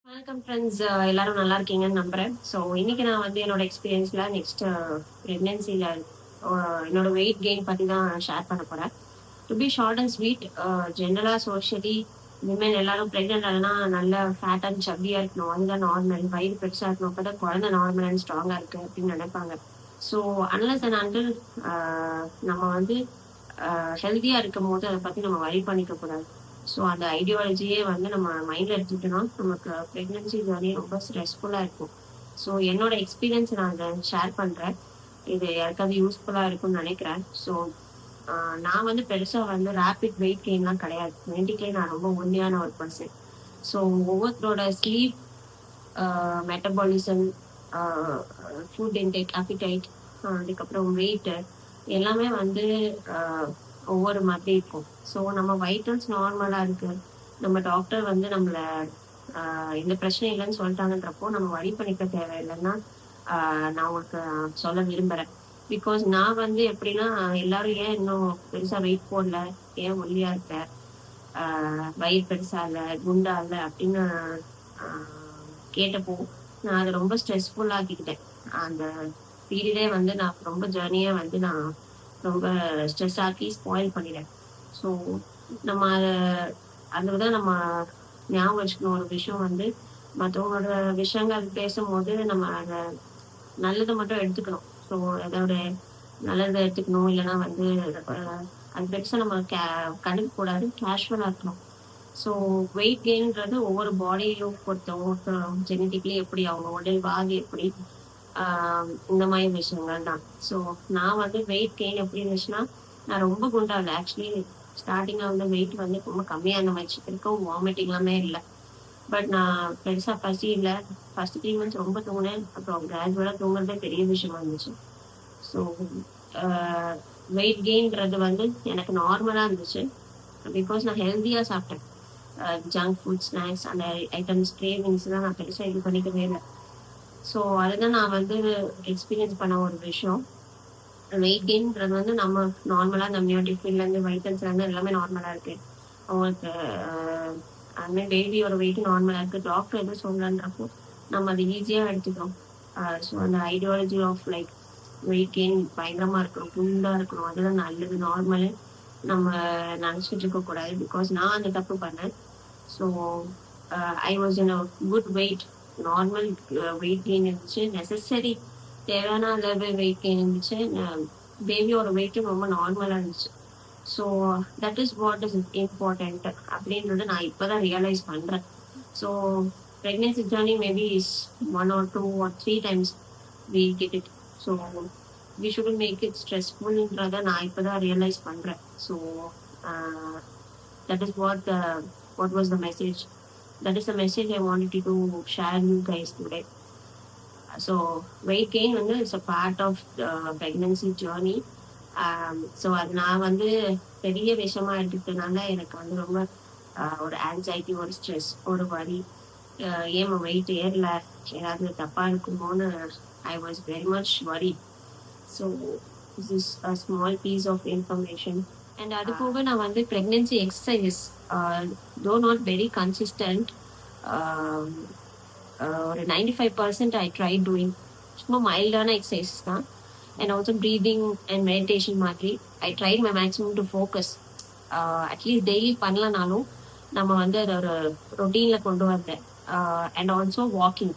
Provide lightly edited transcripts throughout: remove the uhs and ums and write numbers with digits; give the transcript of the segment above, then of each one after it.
வணக்கம் ஃப்ரெண்ட்ஸ். எல்லாரும் நல்லா இருக்கீங்கன்னு நம்புறேன். ஸோ இன்னைக்கு நான் வந்து என்னோட எக்ஸ்பீரியன்ஸ்ல நெக்ஸ்ட் ப்ரெக்னென்சில என்னோட வெயிட் கெயின் பத்தி தான் ஷேர் பண்ண போறேன். To be short and sweet, ஜென்ரலா சோஷியலி விமன் எல்லாரும் ப்ரெக்னென்ட் ஆனா நல்ல ஃபேட் அண்ட் சப்பியா இருக்கணும், அதுதான் நார்மல். வயிறு பெருசா இருக்கணும், அப்பதான் குழந்தை நார்மல் அண்ட் ஸ்ட்ராங்கா இருக்கு அப்படின்னு நினைப்பாங்க. ஸோ அன்லஸ் அண்ட் அன்டில் நம்ம வந்து ஹெல்த்தியா இருக்கும் போது அதை பத்தி நம்ம வரி பண்ணிக்க கூடாது. ஸோ அந்த ஐடியாலஜியே வந்து நம்ம மைண்ட்ல எடுத்துக்கிட்டோம்னா நமக்கு ப்ரெக்னன்சி ஜர்னி ரொம்ப ஸ்ட்ரெஸ்ஃபுல்லா இருக்கும். ஸோ என்னோட எக்ஸ்பீரியன்ஸ் நான் அதை ஷேர் பண்றேன். இது யாருக்காவது யூஸ்ஃபுல்லா இருக்கும்னு நினைக்கிறேன். ஸோ நான் வந்து பெருசா வந்து ரேபிட் வெயிட் கெயின்லாம் கிடையாது. மென்டிக்கலி நான் ரொம்ப உண்மையான ஒரு பர்சன். ஸோ ஒவ்வொருத்தரோட sleep, metabolism, food intake, appetite, அதுக்கப்புறம் வெயிட் எல்லாமே வந்து ஒவ்வொரு மாதிரி இருக்கும். ஸோ நம்ம வைட்டல்ஸ் நார்மலா இருக்கு, நம்ம டாக்டர் வந்து நம்மள இந்த பிரச்சனை இல்லைன்னு சொல்லிட்டாங்கன்றப்போ நம்ம வழி பண்ணிக்க தேவையில்லைன்னா நான் உங்களுக்கு சொல்ல விரும்புறேன். பிகாஸ் நான் வந்து எப்படின்னா, எல்லாரும் ஏன் இன்னும் பெருசா வெயிட் போடல, ஏன் ஒல்லியா இருக்க, வயிறு பெருசா இல்ல, குண்டா இல்ல அப்படின்னு கேட்டப்போ நான் அதை ரொம்ப ஸ்ட்ரெஸ்ஃபுல் ஆக்கிக்கிட்டேன். அந்த பீரியடே வந்து நான் ரொம்ப ஜேர்னியா வந்து நான் ரொம்ப ஸ்ட்ரெஸ் ஆக்கி ஸ்பாயில் பண்ணிட்டேன். ஸோ நம்ம அதை அதுதான் நம்ம ஞாபகம் வச்சுக்கணும். ஒரு விஷயம் வந்து மற்றவங்களோட விஷயங்கள் பேசும்போது நம்ம அதை நல்லதை மட்டும் எடுத்துக்கணும். ஸோ ஏதாவது நல்லதை எடுத்துக்கணும், இல்லைன்னா வந்து அது பெருசாக நம்ம கண்டுக்க கூடாது, கேஷுவலாக இருக்கணும். ஸோ வெயிட் கெயின்ன்றது ஒவ்வொரு பாடியும் பொறுத்தவங்க ஜெனட்டிக்லி எப்படி, அவங்க உடல் வாகு எப்படி, இந்த மாதிரி விஷயங்கள் தான். ஸோ நான் வந்து வெயிட் கெயின் எப்படி இருந்துச்சுன்னா, நான் ரொம்ப குண்டா இல்லை. ஆக்சுவலி ஸ்டார்டிங்ல வந்து வெயிட் வந்து ரொம்ப கம்மியாக இருந்த மாதிரி இருக்கும், வாமிட்டிங் எல்லாமே இல்லை. பட் நான் பெருசாக பசி இல்லை. ஃபர்ஸ்ட் 3 மந்த்ஸ் ரொம்ப தூங்கினேன், அப்புறம் கிராஜுவலாக தூங்குறதே பெரிய விஷயமா இருந்துச்சு. ஸோ வெயிட் கெயின்றது வந்து எனக்கு நார்மலாக இருந்துச்சு. பிகாஸ் நான் ஹெல்த்தியாக சாப்பிட்டேன். ஜங்க் ஃபுட், ஸ்நாக்ஸ், அந்த ஐட்டம்ஸ், கிரேவிங்ஸ் தான் நான் பெருசாக இது பண்ணிக்கவே இல்லை. ஸோ அதுதான் நான் வந்து எக்ஸ்பீரியன்ஸ் பண்ண ஒரு விஷயம். வெயிட் கெயின்ன்றது வந்து நம்ம நார்மலாக நம்ம டிஃபின்லேருந்து வைட்டல்ஸ்லேருந்து எல்லாமே நார்மலாக இருக்கு. அவங்களுக்கு அதுமாதிரி பேபியோட வெயிட் நார்மலாக இருக்குது, டாக்டர் எதுவும் சொல்லலான்றப்போ நம்ம அதை ஈஸியாக எடுத்துக்கிறோம். ஸோ அந்த ideology of like weight gain பயங்கரமாக இருக்கணும், குண்டாக இருக்கணும், அதெல்லாம் நல்லது நார்மலு நம்ம நினச்சிட்டு இருக்கக்கூடாது. பிகாஸ் நான் அந்த தப்பு பண்ணேன். So I was in a good weight, normal weight gain இருந்துச்சு, நெசசரி தேவையான அளவு வெயிட் கெயின் இருந்துச்சு, பேபியோட வெயிட்டும் ரொம்ப நார்மலாக இருந்துச்சு. So that is what is important அப்படின்றத நான் இப்போ தான் ரியலைஸ் பண்ணுறேன். So pregnancy journey maybe is 1 or 2 or 3 times we get it. So we shouldn't make it stressfulன்றத நான் இப்போ தான் ரியலைஸ் பண்ணுறேன். So that is what was the message. That is the message I wanted to share you guys today. So weight gain வந்து it's a part of pregnancy journey. So அது நான் வந்து பெரிய விஷயமா எடுத்துக்கிட்டனால எனக்கு வந்து ரொம்ப ஒரு ஆன்சைட்டி, ஒரு ஸ்ட்ரெஸ், ஒரு வரி, ஏன் வெயிட் ஏறல, ஏதாவது தப்பாக இருக்குமோன்னு I was very much worry. So this is a small piece of information. And அது போக நான் வந்து pregnancy exercise though not very consistent, ஒரு 95% ஐ ட்ரை டூயிங். சும்மா மைல்டான எக்ஸசைஸ் தான். And also breathing and meditation மாதிரி I tried my maximum to focus. At least daily பண்ணலனாலும் நம்ம வந்து அதை ஒரு ரொட்டீனில் கொண்டு வந்தேன். அண்ட் ஆல்சோ வாக்கிங்,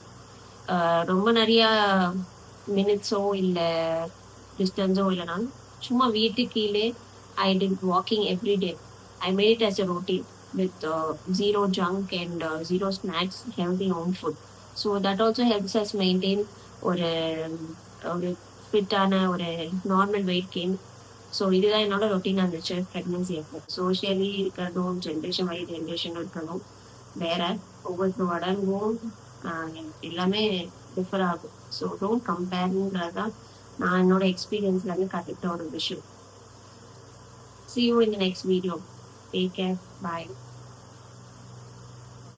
ரொம்ப நிறையா மினிட்ஸோ இல்லை டிஸ்டன்ஸோ இல்லைனாலும் சும்மா வீட்டுக்கு கீழே I did walking every day. I made it as a routine with zero junk and zero snacks, healthy home food. So that also helps us maintain ஒரு ஃபிட்டான ஒரு நார்மல் வெயிட் கெயின். ஸோ இதுதான் என்னோட ரொட்டீனாக இருந்துச்சு ப்ரெக்னன்சி அப்போ. Socially இருக்கிறதும் generation wise generation இருக்கிறதும் வேற, ஒவ்வொருத்தர் உடம்பும் எல்லாமே டிஃபர் ஆகும். ஸோ டோன்ட் கம்பேர்ன்றது தான் நான் என்னோட எக்ஸ்பீரியன்ஸ்லேருந்து கற்றுக்கிட்ட ஒரு விஷயம். See you in the next video. Take care. Bye.